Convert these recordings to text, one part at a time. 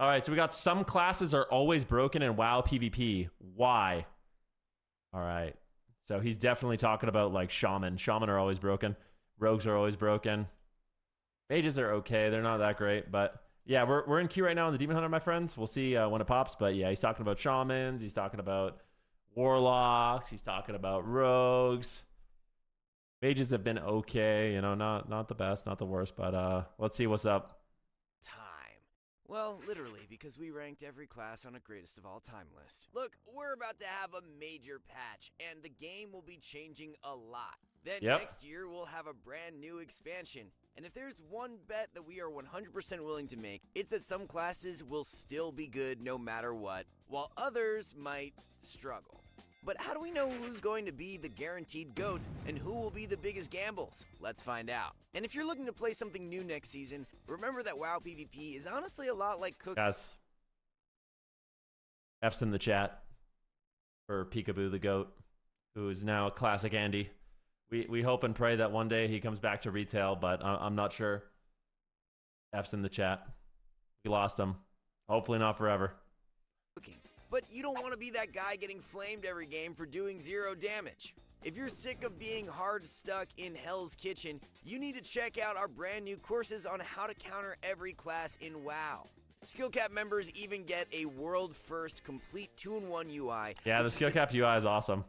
All right, so we got some classes are always broken in WoW PvP. Why? All right. So he's definitely talking about like Shaman. Shaman are always broken. Rogues are always broken. Mages are okay. They're not that great, but yeah, we're in queue right now on the Demon Hunter, my friends. We'll see when it pops, but yeah, he's talking about Shamans. He's talking about Warlocks. He's talking about Rogues. Mages have been okay, you know, not the best, not the worst, but let's see what's up. Well, literally, because we ranked every class on a greatest of all time list. Look, we're about to have a major patch, and the game will be changing a lot. Then next year, we'll have a brand new expansion. And if there's one bet that we are 100% willing to make, it's that some classes will still be good no matter what, while others might struggle. But how do we know who's going to be the guaranteed GOATs and who will be the biggest gambles? Let's find out. And if you're looking to play something new next season, remember that WoW PvP is honestly a lot like cooking. Guys, F's in the chat for Peekaboo the GOAT, who is now a classic Andy. We hope and pray that one day he comes back to retail, but I'm not sure. F's in the chat. We lost him. Hopefully not forever. But you don't want to be that guy getting flamed every game for doing 0 damage. If you're sick of being hard stuck in Hell's Kitchen, you need to check out our brand new courses on how to counter every class in WoW. Skill Cap members even get a world-first complete 2-in-1 UI. Yeah, the Skill Cap UI is awesome.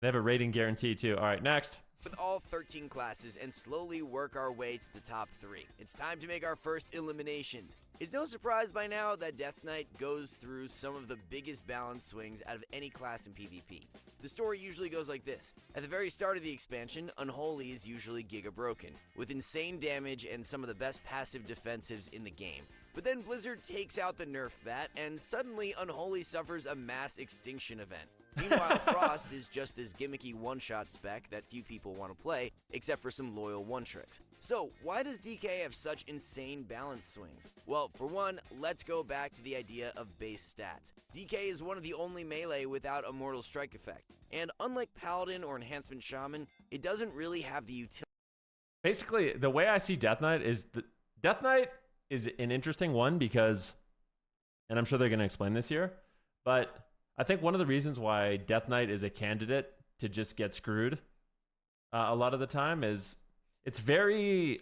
They have a rating guarantee too. All right, next. With all 13 classes and slowly work our way to the top 3. It's time to make our first eliminations. It's no surprise by now that Death Knight goes through some of the biggest balance swings out of any class in PvP. The story usually goes like this. At the very start of the expansion, Unholy is usually Giga Broken, with insane damage and some of the best passive defensives in the game. But then Blizzard takes out the Nerf bat, and suddenly Unholy suffers a mass extinction event. Meanwhile, Frost is just this gimmicky one-shot spec that few people want to play, except for some loyal one-tricks. So, why does DK have such insane balance swings? Well, for one, let's go back to the idea of base stats. DK is one of the only melee without Immortal Strike effect, and unlike Paladin or Enhancement Shaman, it doesn't really have the utility. Basically, the way I see Death Knight is Death Knight is an interesting one because, and I'm sure they're going to explain this here, but I think one of the reasons why Death Knight is a candidate to just get screwed a lot of the time is it's very,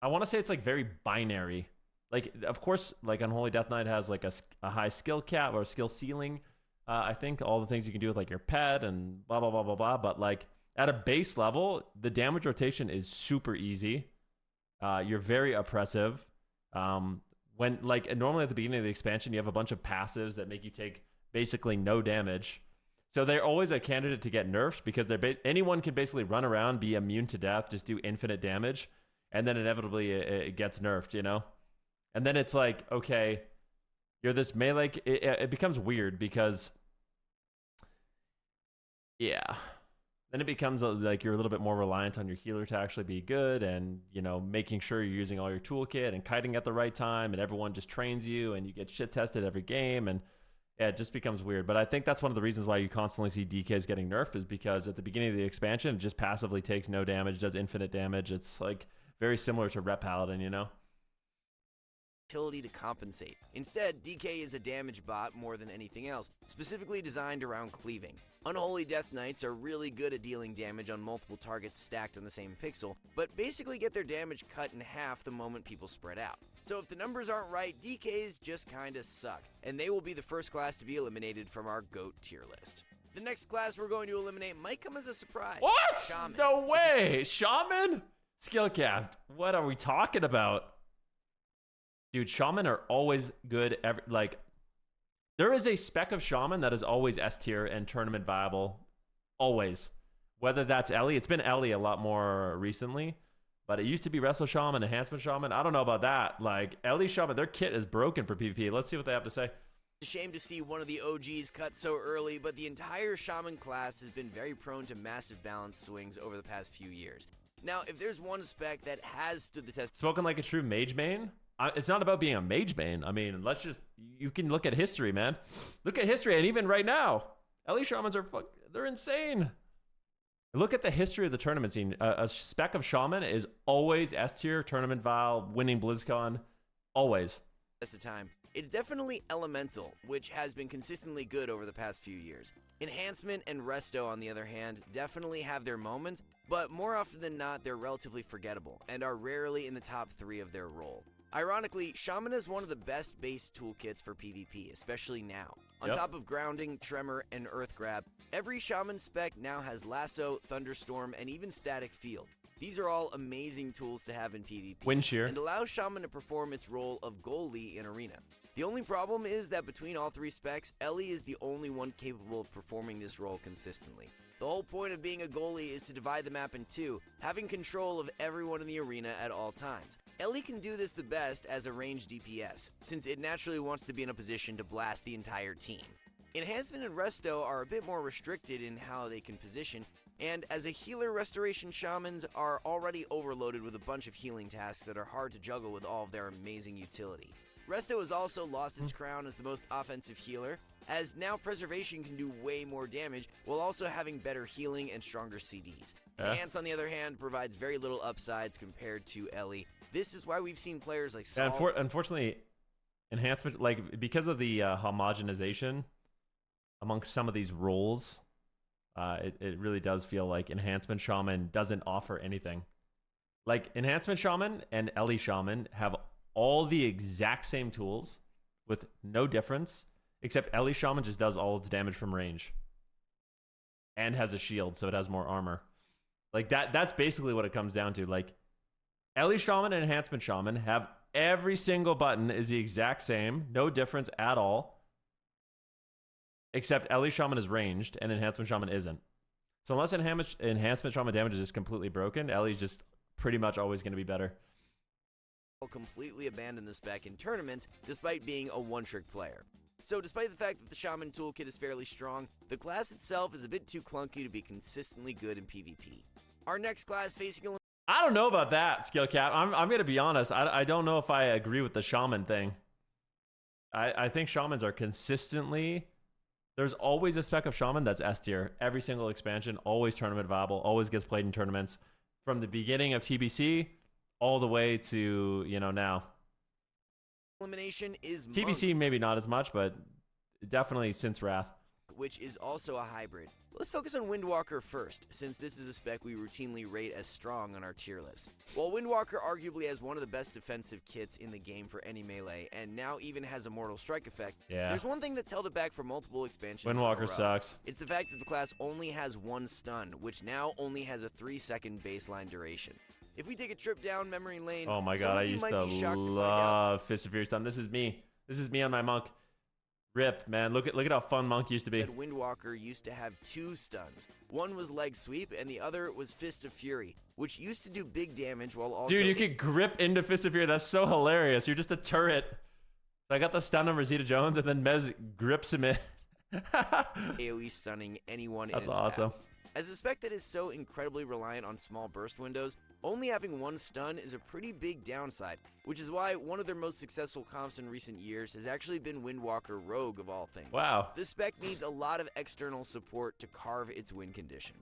I want to say it's like very binary. Like, of course, like Unholy Death Knight has like a high skill cap or skill ceiling. I think all the things you can do with like your pet and blah, blah, blah, blah, blah. But like at a base level, the damage rotation is super easy. You're very oppressive. When like normally at the beginning of the expansion, you have a bunch of passives that make you take basically no damage. So they're always a candidate to get nerfed because anyone can basically run around, be immune to death, just do infinite damage, and then inevitably it gets nerfed, you know? And then it's like, okay, you're this melee, it becomes weird because, yeah, then it becomes like you're a little bit more reliant on your healer to actually be good and, you know, making sure you're using all your toolkit and kiting at the right time and everyone just trains you and you get shit tested every game and yeah, it just becomes weird. But I think that's one of the reasons why you constantly see DKs getting nerfed is because at the beginning of the expansion, it just passively takes no damage, does infinite damage. It's like very similar to Rep Paladin, you know? Utility to compensate. Instead, DK is a damage bot more than anything else, specifically designed around cleaving. Unholy Death Knights are really good at dealing damage on multiple targets stacked on the same pixel, but basically get their damage cut in half the moment people spread out. So if the numbers aren't right, DKs just kinda suck, and they will be the first class to be eliminated from our GOAT tier list. The next class we're going to eliminate might come as a surprise. What? Shaman. No way! Shaman? Skill cap. What are we talking about? Dude, Shaman are always good. There is a spec of Shaman that is always S tier and tournament viable. Always. Whether that's Ellie. It's been Ellie a lot more recently. But it used to be Wrestle Shaman, Enhancement Shaman. I don't know about that. Like, Ellie Shaman, their kit is broken for PvP. Let's see what they have to say. It's a shame to see one of the OGs cut so early, but the entire Shaman class has been very prone to massive balance swings over the past few years. Now, if there's one spec that has stood the test... Spoken like a true mage main? It's not about being a mage main. I mean, you can look at history, man. Look at history, and even right now, Ellie Shamans they're insane. Look at the history of the tournament scene. A spec of Shaman is always S tier, tournament vial, winning BlizzCon, always. of time, it's definitely Elemental, which has been consistently good over the past few years. Enhancement and Resto, on the other hand, definitely have their moments, but more often than not, they're relatively forgettable and are rarely in the top 3 of their role. Ironically, Shaman is one of the best base toolkits for PvP, especially now. On top of Grounding, Tremor, and Earth Grab, every Shaman spec now has Lasso, Thunderstorm, and even Static Field. These are all amazing tools to have in PvP, Wind Shear, and allow Shaman to perform its role of goalie in Arena. The only problem is that between all 3 specs, Ellie is the only one capable of performing this role consistently. The whole point of being a goalie is to divide the map in 2, having control of everyone in the arena at all times. Ellie can do this the best as a ranged DPS, since it naturally wants to be in a position to blast the entire team. Enhancement and Resto are a bit more restricted in how they can position, and as a healer, Restoration Shamans are already overloaded with a bunch of healing tasks that are hard to juggle with all of their amazing utility. Resto has also lost its crown as the most offensive healer, as now Preservation can do way more damage while also having better healing and stronger CDs. Enhance, on the other hand, provides very little upsides compared to Ellie. This is why we've seen players like Saul... Unfortunately, Enhancement, like, because of the homogenization amongst some of these roles, it really does feel like Enhancement Shaman doesn't offer anything. Like, Enhancement Shaman and Ellie Shaman have all the exact same tools with no difference, except Ellie Shaman just does all its damage from range and has a shield, so it has more armor. Like, that's basically what it comes down to. Like, Ellie Shaman and Enhancement Shaman have every single button is the exact same, no difference at all, except Ellie Shaman is ranged and Enhancement Shaman isn't. So unless Enhancement Shaman damage is just completely broken, Ellie's just pretty much always going to be better. Completely abandon the spec in tournaments despite being a one-trick player. So despite the fact that the Shaman toolkit is fairly strong, the class itself is a bit too clunky to be consistently good in PvP. Our next class facing... I don't know about that, Skill Cap. I'm going to be honest. I don't know if I agree with the Shaman thing. I think Shamans are consistently... There's always a spec of Shaman that's S tier. Every single expansion, always tournament viable, always gets played in tournaments. From the beginning of TBC... all the way to, you know, now. Elimination is TBC, maybe not as much, but definitely since Wrath. Which is also a hybrid. Let's focus on Windwalker first, since this is a spec we routinely rate as strong on our tier list. While Windwalker arguably has one of the best defensive kits in the game for any melee, and now even has a Mortal Strike effect, there's one thing that's held it back for multiple expansions. Windwalker sucks. It's the fact that the class only has 1 stun, which now only has a 3-second baseline duration. If we take a trip down memory lane, oh my god, I used to love Fist of Fury Stun. This is me. This is me on my monk. Rip, man. Look at how fun monk used to be. Windwalker used to have 2 stuns. One was Leg Sweep, and the other was Fist of Fury, which used to do big damage while also... Dude, you could grip into Fist of Fury. That's so hilarious. You're just a turret. So I got the stun on Rosita Jones, and then Mez grips him in. AoE stunning anyone in its awesome. path. As a spec that is so incredibly reliant on small burst windows, only having 1 stun is a pretty big downside, which is why one of their most successful comps in recent years has actually been Windwalker Rogue of all things. Wow. This spec needs a lot of external support to carve its win condition.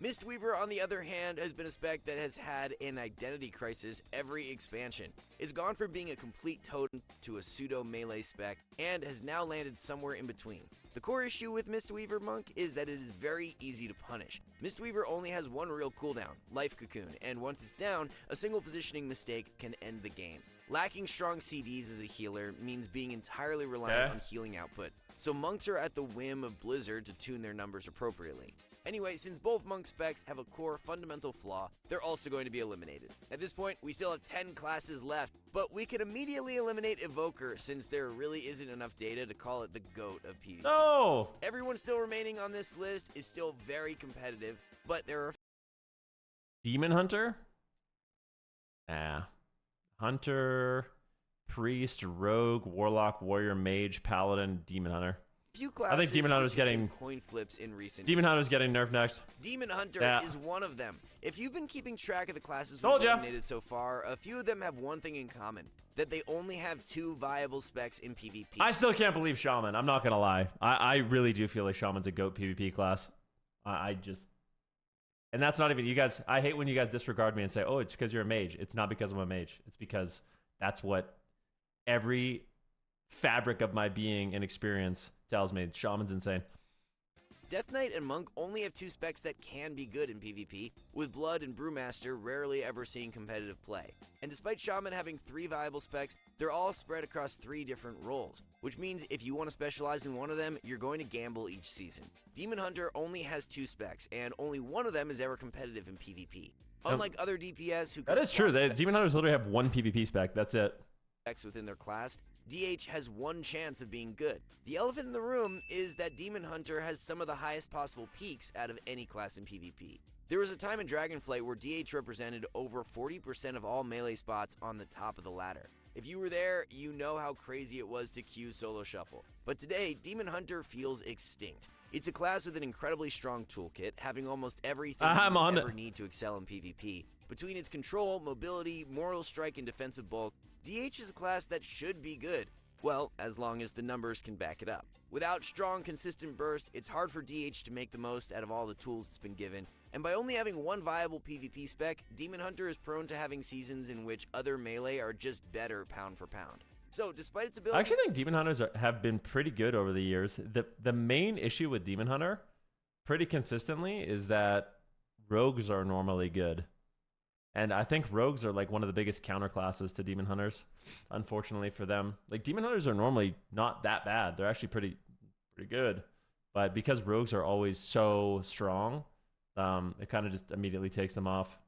Mistweaver, on the other hand, has been a spec that has had an identity crisis every expansion. It's gone from being a complete totem to a pseudo-melee spec, and has now landed somewhere in between. The core issue with Mistweaver Monk is that it is very easy to punish. Mistweaver only has 1 real cooldown, Life Cocoon, and once it's down, a single positioning mistake can end the game. Lacking strong CDs as a healer means being entirely reliant on healing output, so monks are at the whim of Blizzard to tune their numbers appropriately. Anyway, since both monk specs have a core fundamental flaw, they're also going to be eliminated. At this point, we still have 10 classes left, but we could immediately eliminate Evoker since there really isn't enough data to call it the GOAT of PvP. No! Everyone still remaining on this list is still very competitive, but there are... Demon Hunter? Nah. Hunter, Priest, Rogue, Warlock, Warrior, Mage, Paladin, Demon Hunter. Few classes I think Demon Hunter's getting coin flips in recent Demon Hunter's getting nerfed next. Demon Hunter is one of them. If you've been keeping track of the classes we've eliminated so far, a few of them have one thing in common, that they only have 2 viable specs in PvP. I still can't believe Shaman. I'm not gonna lie. I really do feel like Shaman's a GOAT PvP class. I just... And that's not even... You guys... I hate when you guys disregard me and say, oh, it's because you're a mage. It's not because I'm a mage. It's because that's what every fabric of my being and experience tells me Shaman's insane. Death Knight and Monk only have 2 specs that can be good in PvP, with Blood and Brewmaster rarely ever seeing competitive play. And despite Shaman having 3 viable specs, they're all spread across 3 different roles, which means if you want to specialize in one of them, you're going to gamble each season. Demon Hunter only has 2 specs, and only one of them is ever competitive in PvP. Unlike other DPS who that is true. Demon Hunters literally have 1 PvP spec. That's it. Within their class, DH has 1 chance of being good. The elephant in the room is that Demon Hunter has some of the highest possible peaks out of any class in PvP. There was a time in Dragonflight where DH represented over 40% of all melee spots on the top of the ladder. If you were there, you know how crazy it was to queue solo shuffle. But today, Demon Hunter feels extinct. It's a class with an incredibly strong toolkit, having almost everything you ever need to excel in PvP. Between its control, mobility, mortal strike, and defensive bulk, DH is a class that should be good. Well, as long as the numbers can back it up. Without strong, consistent burst, it's hard for DH to make the most out of all the tools it's been given, and by only having 1 viable PvP spec, Demon Hunter is prone to having seasons in which other melee are just better pound for pound. So, despite its ability... I actually think Demon Hunters have been pretty good over the years. The main issue with Demon Hunter, pretty consistently, is that rogues are normally good. And I think rogues are like one of the biggest counter classes to Demon Hunters, unfortunately for them. Like Demon Hunters are normally not that bad. They're actually pretty good. But because rogues are always so strong, it kind of just immediately takes them off.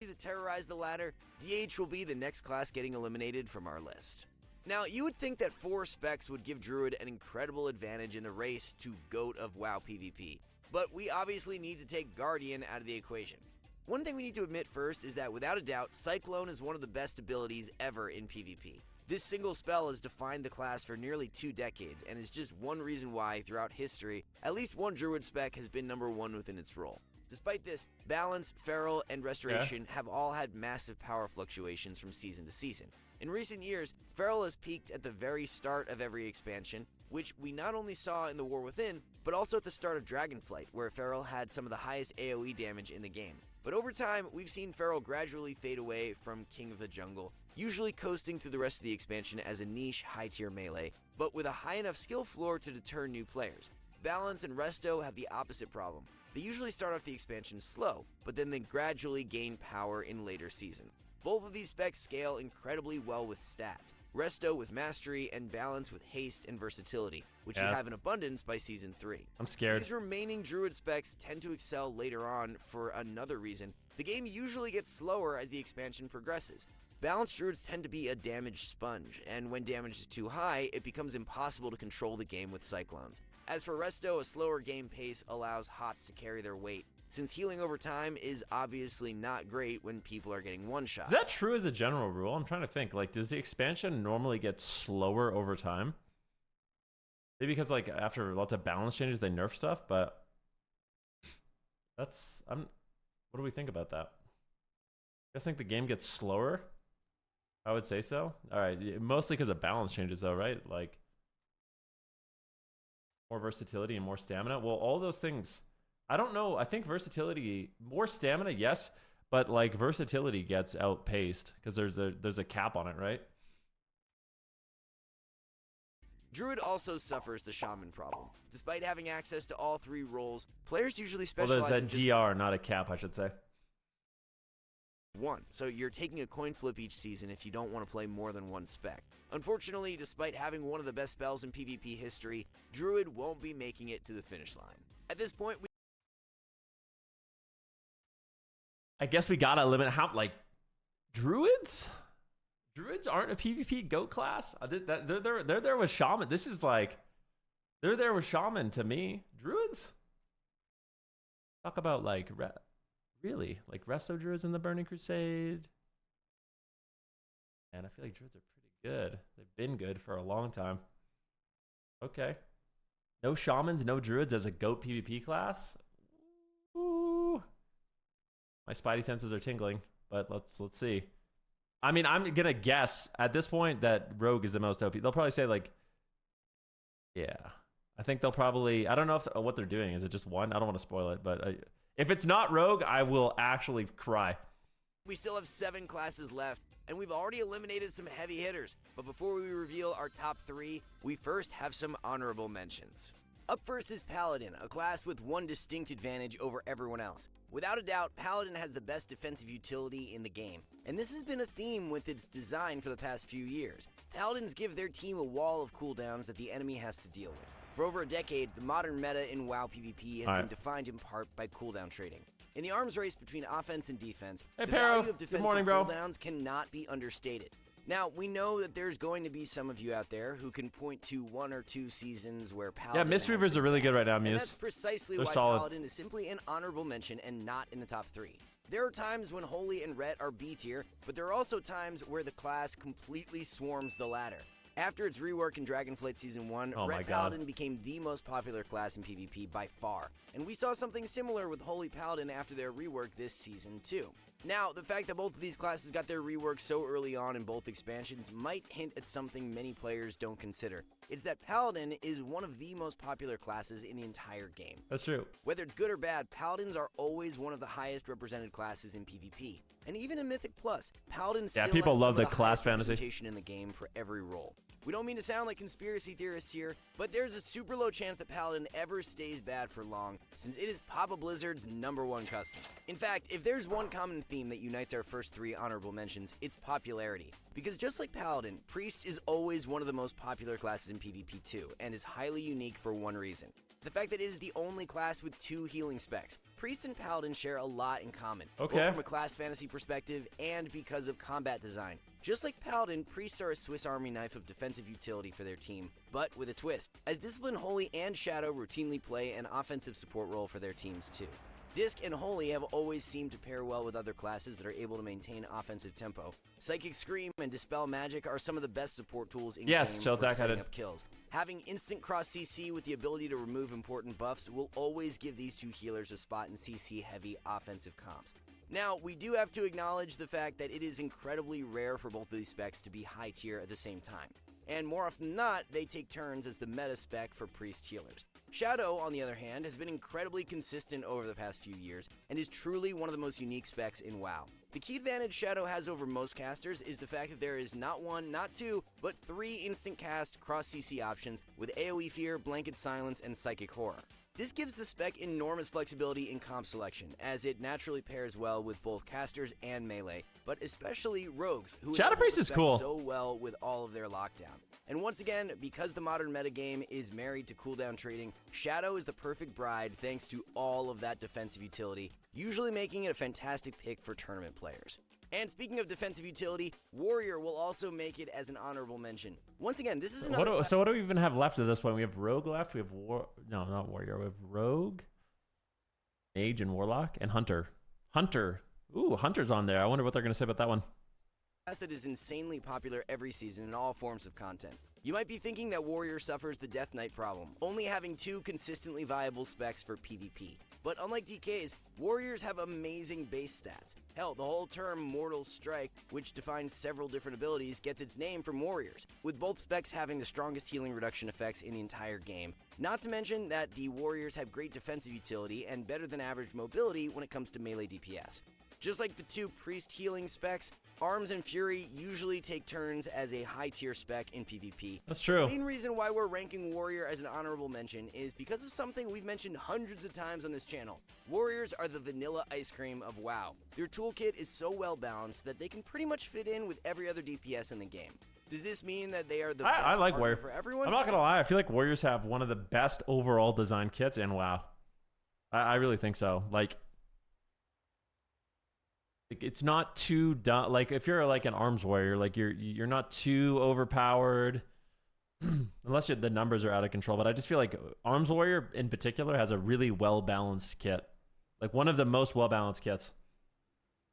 To terrorize the ladder, DH will be the next class getting eliminated from our list. Now, you would think that 4 specs would give Druid an incredible advantage in the race to GOAT of WoW PvP, but we obviously need to take Guardian out of the equation. One thing we need to admit first is that without a doubt, Cyclone is one of the best abilities ever in PvP. This single spell has defined the class for nearly 2 decades and is just one reason why, throughout history, at least one Druid spec has been number 1 within its role. Despite this, Balance, Feral, and Restoration have all had massive power fluctuations from season to season. In recent years, Feral has peaked at the very start of every expansion, which we not only saw in the War Within, but also at the start of Dragonflight, where Feral had some of the highest AoE damage in the game. But over time, we've seen Feral gradually fade away from King of the Jungle, usually coasting through the rest of the expansion as a niche, high-tier melee, but with a high enough skill floor to deter new players. Balance and Resto have the opposite problem. They usually start off the expansion slow, but then they gradually gain power in later seasons. Both of these specs scale incredibly well with stats. Resto with Mastery and Balance with Haste and Versatility, which you have in abundance by Season 3. I'm scared. These remaining Druid specs tend to excel later on for another reason. The game usually gets slower as the expansion progresses. Balanced Druids tend to be a damage sponge, and when damage is too high, it becomes impossible to control the game with Cyclones. As for Resto, a slower game pace allows HOTS to carry their weight, since healing over time is obviously not great when people are getting one-shot. Is that true as a general rule? I'm trying to think. Like, does the expansion normally get slower over time? Maybe because, like, after lots of balance changes, they nerf stuff, but that's... what do we think about that? You guys think the game gets slower? I would say so. All right, mostly because of balance changes, though, right? Like, more versatility and more stamina. Well, all those things... I don't know. I think versatility, more stamina, yes, but like versatility gets outpaced because there's a cap on it, right? Druid also suffers the Shaman problem. Despite having access to all 3 roles, players usually specialize well, there's in a GR, not a cap, I should say. 1, so you're taking a coin flip each season if you don't want to play more than 1 spec. Unfortunately, despite having one of the best spells in PvP history, Druid won't be making it to the finish line. At this point, I guess we gotta limit how, like, Druids? Druids aren't a PvP GOAT class? They're there with Shaman. This is like, they're there with Shaman to me. Druids? Talk about, like, really? Like, Resto Druids in the Burning Crusade? And I feel like Druids are pretty good. They've been good for a long time. Okay. No Shamans, no Druids as a GOAT PvP class? Ooh. My spidey senses are tingling, but let's see. I mean, I'm gonna guess at this point that Rogue is the most OP. They'll probably say like, yeah. I think they'll probably. I don't know if what they're doing. Is it just one? I don't want to spoil it, but if it's not Rogue, I will actually cry. We still have 7 classes left, and we've already eliminated some heavy hitters. But before we reveal our top 3, we first have some honorable mentions. Up first is Paladin, a class with one distinct advantage over everyone else. Without a doubt, Paladin has the best defensive utility in the game, and this has been a theme with its design for the past few years. Paladins give their team a wall of cooldowns that the enemy has to deal with. For over a decade, the modern meta in WoW PvP has been defined in part by cooldown trading. In the arms race between offense and defense, the value of defensive cooldowns cannot be understated. Now, we know that there's going to be some of you out there who can point to 1 or 2 seasons where Paladin Mistweavers are really good right now, Muse. And that's precisely why solid. Paladin is simply an honorable mention and not in the top 3. There are times when Holy and Ret are B tier, but there are also times where the class completely swarms the ladder. After its rework in Dragonflight Season 1, Ret Paladin became the most popular class in PvP by far, and we saw something similar with Holy Paladin after their rework this season too. Now, the fact that both of these classes got their rework so early on in both expansions might hint at something many players don't consider. It's that Paladin is one of the most popular classes in the entire game. That's true. Whether it's good or bad, Paladins are always one of the highest represented classes in PvP. And even in Mythic Plus, Paladin still people has love some the of the class highest fantasy representation in the game for every role. We don't mean to sound like conspiracy theorists here, but there's a super low chance that Paladin ever stays bad for long, since it is Papa Blizzard's #1 custom. In fact, if there's one common theme that unites our first 3 honorable mentions, it's popularity. Because just like Paladin, Priest is always one of the most popular classes in PvP too, and is highly unique for one reason. The fact that it is the only class with 2 healing specs. Priest and Paladin share a lot in common, both from a class fantasy perspective and because of combat design. Just like Paladin, Priests are a Swiss Army knife of defensive utility for their team, but with a twist, as Discipline, Holy, and Shadow routinely play an offensive support role for their teams too. Disc and Holy have always seemed to pair well with other classes that are able to maintain offensive tempo. Psychic Scream and Dispel Magic are some of the best support tools in game for setting up kills. Having instant cross CC with the ability to remove important buffs will always give these 2 healers a spot in CC-heavy offensive comps. Now, we do have to acknowledge the fact that it is incredibly rare for both of these specs to be high tier at the same time. And more often than not, they take turns as the meta spec for Priest healers. Shadow, on the other hand, has been incredibly consistent over the past few years, and is truly one of the most unique specs in WoW. The key advantage Shadow has over most casters is the fact that there is not 1, not 2, but 3 instant cast cross CC options with AoE Fear, Blanket Silence, and Psychic Horror. This gives the spec enormous flexibility in comp selection, as it naturally pairs well with both casters and melee, but especially rogues, who Shadow Priest is cool so well with all of their lockdown. And once again, because the modern metagame is married to cooldown trading, Shadow is the perfect bride thanks to all of that defensive utility, usually making it a fantastic pick for tournament players. And speaking of defensive utility, Warrior will also make it as an honorable mention. Once again, this is another... So what do we even have left at this point? We have Rogue left. We have No, not Warrior. We have Rogue, Mage, and Warlock, and Hunter. Hunter. Ooh, Hunter's on there. I wonder what they're going to say about that one. That is insanely popular every season in all forms of content. You might be thinking that Warrior suffers the Death Knight problem, only having 2 consistently viable specs for PvP. But unlike DKs, Warriors have amazing base stats. Hell, the whole term Mortal Strike, which defines several different abilities, gets its name from Warriors, with both specs having the strongest healing reduction effects in the entire game. Not to mention that the Warriors have great defensive utility and better than average mobility when it comes to melee DPS. Just like the 2 Priest healing specs, Arms and Fury usually take turns as a high tier spec in PvP. That's true. The main reason why we're ranking Warrior as an honorable mention is because of something we've mentioned hundreds of times on this channel. Warriors are the vanilla ice cream of WoW. Their toolkit is so well balanced that they can pretty much fit in with every other DPS in the game. Does this mean that they are the best I like partner Warrior for everyone? I'm not gonna lie, I feel like Warriors have one of the best overall design kits in WoW. I really think so. Like, it's not too dumb. Like, if you're like an arms warrior, like you're not too overpowered, unless the numbers are out of control. But I just feel like arms warrior in particular has a really well balanced kit, like one of the most well balanced kits.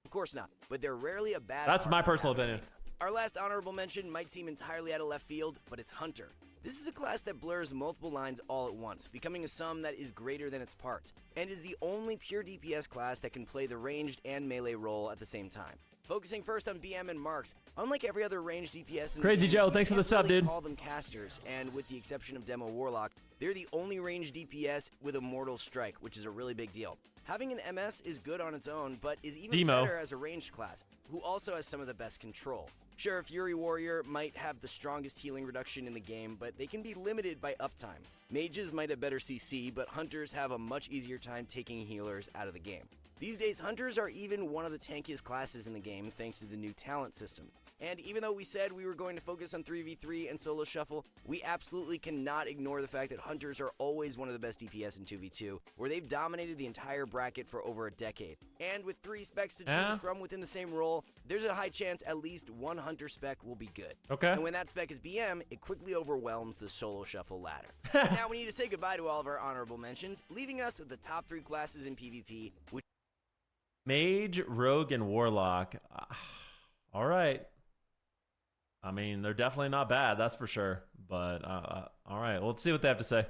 Of course not, but they're rarely a bad. That's my personal opinion. Our last honorable mention might seem entirely out of left field, but it's Hunter. This is a class that blurs multiple lines all at once, becoming a sum that is greater than its parts, and is the only pure DPS class that can play the ranged and melee role at the same time. Focusing first on BM and Marks, unlike every other ranged DPS in the Crazy game, Joe, you thanks for the can't sub, really dude. call them casters, and with the exception of Demo Warlock, they're the only ranged DPS with a Mortal Strike, which is a really big deal. Having an MS is good on its own, but is even better as a ranged class, who also has some of the best control. Sure, Fury Warrior might have the strongest healing reduction in the game, but they can be limited by uptime. Mages might have better CC, but Hunters have a much easier time taking healers out of the game. These days, Hunters are even one of the tankiest classes in the game thanks to the new talent system. And even though we said we were going to focus on 3v3 and solo shuffle, we absolutely cannot ignore the fact that Hunters are always one of the best DPS in 2v2, where they've dominated the entire bracket for over a decade. And with 3 specs to choose from within the same role, there's a high chance at least one Hunter spec will be good. Okay. And when that spec is BM, it quickly overwhelms the solo shuffle ladder. Now we need to say goodbye to all of our honorable mentions, leaving us with the top 3 classes in PvP, which Mage, Rogue, and Warlock. All right. I mean, they're definitely not bad, that's for sure. But, all right, well, let's see what they have to say.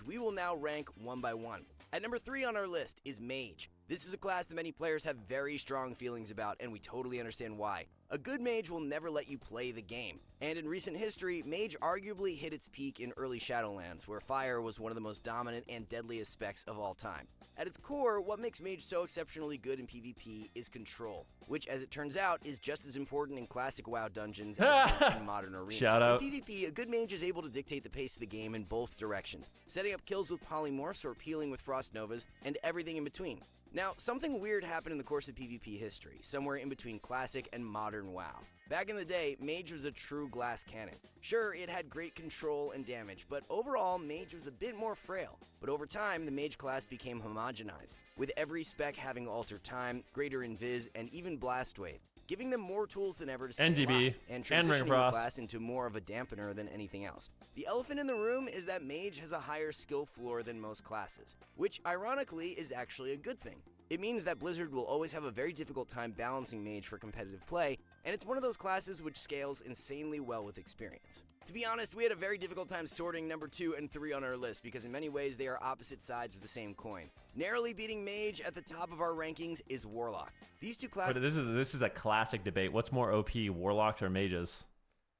we will now rank one by one. At number 3 on our list is Mage. This is a class that many players have very strong feelings about, and we totally understand why. A good mage will never let you play the game. And in recent history, Mage arguably hit its peak in early Shadowlands, where fire was one of the most dominant and deadliest specs of all time. At its core, what makes Mage so exceptionally good in PvP is control, which, as it turns out, is just as important in classic WoW dungeons as it is in modern arena. Shout out. In PvP, a good mage is able to dictate the pace of the game in both directions, setting up kills with polymorphs or peeling with frost novas, and everything in between. Now, something weird happened in the course of PvP history, somewhere in between classic and modern WoW. Back in the day, Mage was a true glass cannon. Sure, it had great control and damage, but overall, Mage was a bit more frail. But over time, the Mage class became homogenized, with every spec having Alter Time, Greater Invis, and even Blast Wave, giving them more tools than ever to stay NGB, alive, and and Ring transitioning of the Frost. class into more of a dampener than anything else. The elephant in the room is that Mage has a higher skill floor than most classes, which ironically is actually a good thing. It means that Blizzard will always have a very difficult time balancing Mage for competitive play, and it's one of those classes which scales insanely well with experience. To be honest, we had a very difficult time sorting number 2 and 3 on our list because in many ways they are opposite sides of the same coin. Narrowly beating Mage at the top of our rankings is Warlock. These two classes... But this is a classic debate. What's more OP, Warlocks or Mages?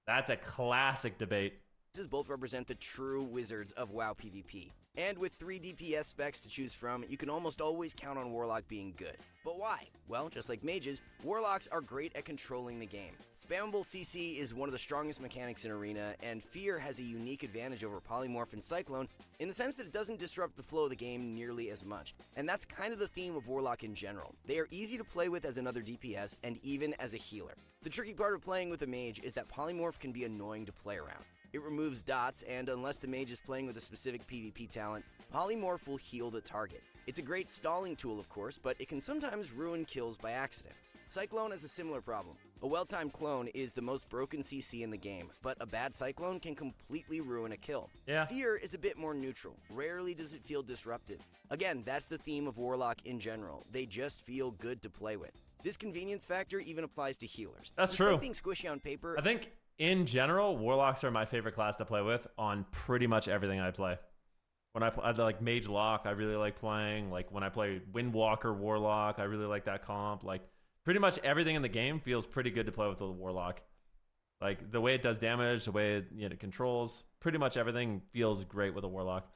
That's a classic debate. both represent the true wizards of WoW PvP. And with 3 DPS specs to choose from, you can almost always count on Warlock being good. But why? Well, just like Mages, Warlocks are great at controlling the game. Spammable CC is one of the strongest mechanics in Arena, and Fear has a unique advantage over Polymorph and Cyclone in the sense that it doesn't disrupt the flow of the game nearly as much. And that's kind of the theme of Warlock in general. They are easy to play with as another DPS, and even as a healer. The tricky part of playing with a Mage is that Polymorph can be annoying to play around. It removes dots, and unless the mage is playing with a specific PvP talent, Polymorph will heal the target. It's a great stalling tool, of course, but it can sometimes ruin kills by accident. Cyclone has a similar problem. A well-timed clone is the most broken CC in the game, but a bad Cyclone can completely ruin a kill. Yeah. Fear is a bit more neutral. Rarely does it feel disruptive. Again, that's the theme of Warlock in general. They just feel good to play with. This convenience factor even applies to healers. That's Despite true. being squishy on paper, I think in general, Warlocks are my favorite class to play with on pretty much everything I play. When I play like Mage Lock, I really like playing. Like when I play Windwalker Warlock, I really like that comp. Like pretty much everything in the game feels pretty good to play with a Warlock. Like the way it does damage, the way it controls, pretty much everything feels great with a Warlock.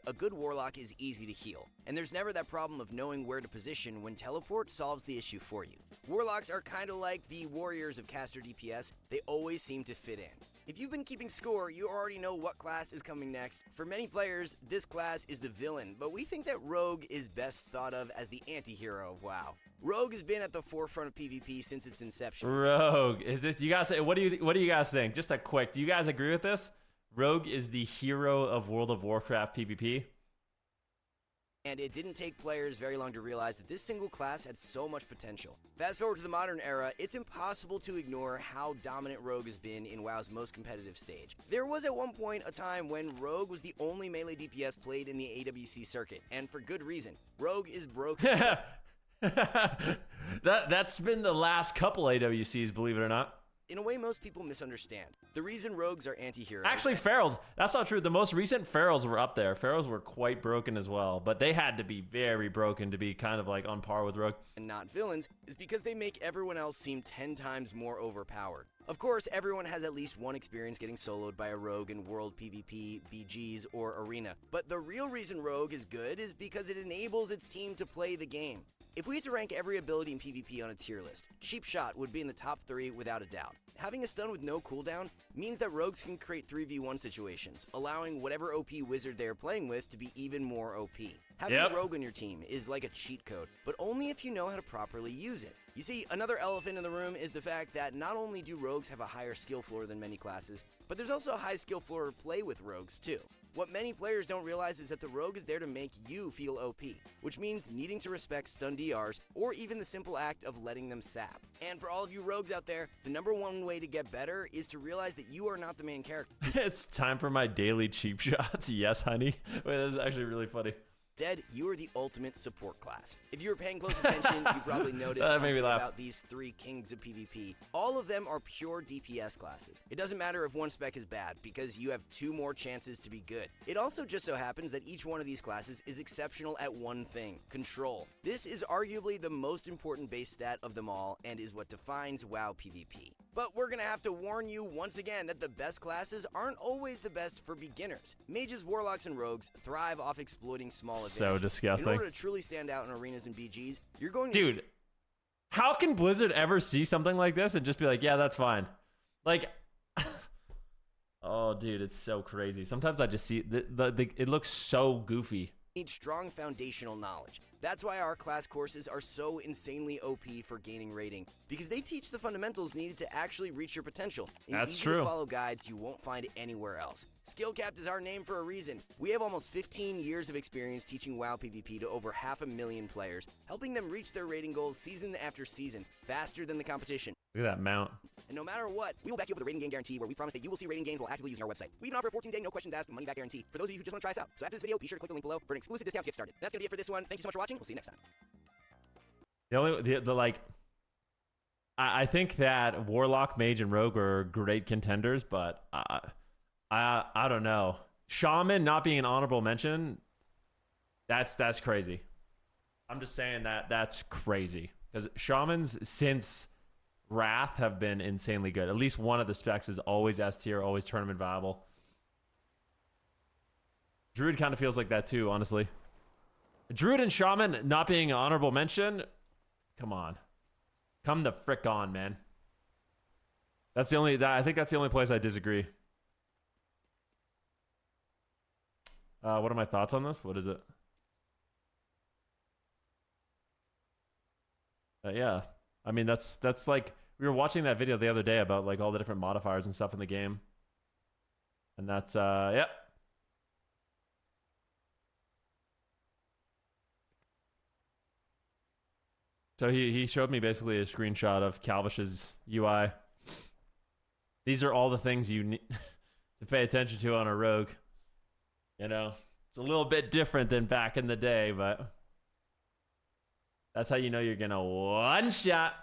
a good Warlock is easy to heal, and there's never that problem of knowing where to position when Teleport solves the issue for you. Warlocks are kinda like the warriors of caster DPS, they always seem to fit in. If you've been keeping score, you already know what class is coming next. For many players, this class is the villain, but we think that Rogue is best thought of as the anti-hero of WoW. Rogue has been at the forefront of PvP since its inception. Rogue, is this, you guys, what do you guys think? Just a quick, do you guys agree with this? Rogue is the hero of World of Warcraft PvP. And it didn't take players very long to realize that this single class had so much potential. Fast forward to the modern era, it's impossible to ignore how dominant Rogue has been in WoW's most competitive stage. There was at one point a time when Rogue was the only melee DPS played in the AWC circuit, and for good reason. Rogue is broken. That's been the last couple AWCs, believe it or not. in a way most people misunderstand. The reason rogues are anti-heroes... Actually, Ferals, that's not true. The most recent Ferals were up there. Ferals were quite broken as well, but they had to be very broken to be kind of like on par with Rogue. And not villains, is because they make everyone else seem 10 times more overpowered. Of course, everyone has at least one experience getting soloed by a rogue in World PvP, BGs, or Arena. But the real reason Rogue is good is because it enables its team to play the game. If we had to rank every ability in PvP on a tier list, Cheap Shot would be in the top 3 without a doubt. Having a stun with no cooldown means that rogues can create 3v1 situations, allowing whatever OP wizard they are playing with to be even more OP. Having a rogue on your team is like a cheat code, but only if you know how to properly use it. You see, another elephant in the room is the fact that not only do rogues have a higher skill floor than many classes, but there's also a high skill floor to play with rogues too. What many players don't realize is that the rogue is there to make you feel OP, which means needing to respect stun DRs, or even the simple act of letting them sap. And for all of you rogues out there, the #1 way to get better is to realize that you are not the main character. It's time for my daily cheap shots. Yes, honey. Wait, that's actually really funny. Instead, you are the ultimate support class. If you were paying close attention, you probably noticed something about these 3 kings of PvP. All of them are pure DPS classes. It doesn't matter if one spec is bad, because you have 2 more chances to be good. It also just so happens that each one of these classes is exceptional at one thing: control. This is arguably the most important base stat of them all, and is what defines WoW PvP. But we're gonna have to warn you once again that the best classes aren't always the best for beginners. Mages, Warlocks, and Rogues thrive off exploiting small advantages. So disgusting. In order to truly stand out in arenas and BGs, you're going Dude, how can Blizzard ever see something like this and just be like, yeah, that's fine? Like, oh, dude, it's so crazy. Sometimes I just see, it looks so goofy. Need strong foundational knowledge. That's why our class courses are so insanely OP for gaining rating, because they teach the fundamentals needed to actually reach your potential in easy-to-follow guides you won't find anywhere else. Skill Capped is our name for a reason. We have almost 15 years of experience teaching WoW PvP to over 500,000 players, helping them reach their rating goals season after season, faster than the competition. Look at that mount. And no matter what, we will back you up with a rating gain guarantee, where we promise that you will see rating gains while actively using our website. We even offer a 14-day no questions asked money back guarantee for those of you who just want to try us out. So after this video, be sure to click the link below for an exclusive discount to get started. That's gonna be it for this one. Thank you so much for watching. We'll see you next time. I think that Warlock, Mage, and Rogue are great contenders, but I don't know. Shaman not being an honorable mention, that's crazy. I'm just saying that's crazy, because Shamans since Wrath have been insanely good. At least one of the specs is always S tier, always tournament viable. Druid kind of feels like that too, honestly. Druid and Shaman not being an honorable mention, come on. Come the frick on, man. I think that's the only place I disagree. What are my thoughts on this? What is it? Yeah. I mean, that's like, we were watching that video the other day about like all the different modifiers and stuff in the game. And that's, yep. So he showed me basically a screenshot of Calvish's UI. These are all the things you need to pay attention to on a rogue. You know, it's a little bit different than back in the day, but that's how you know you're gonna one shot.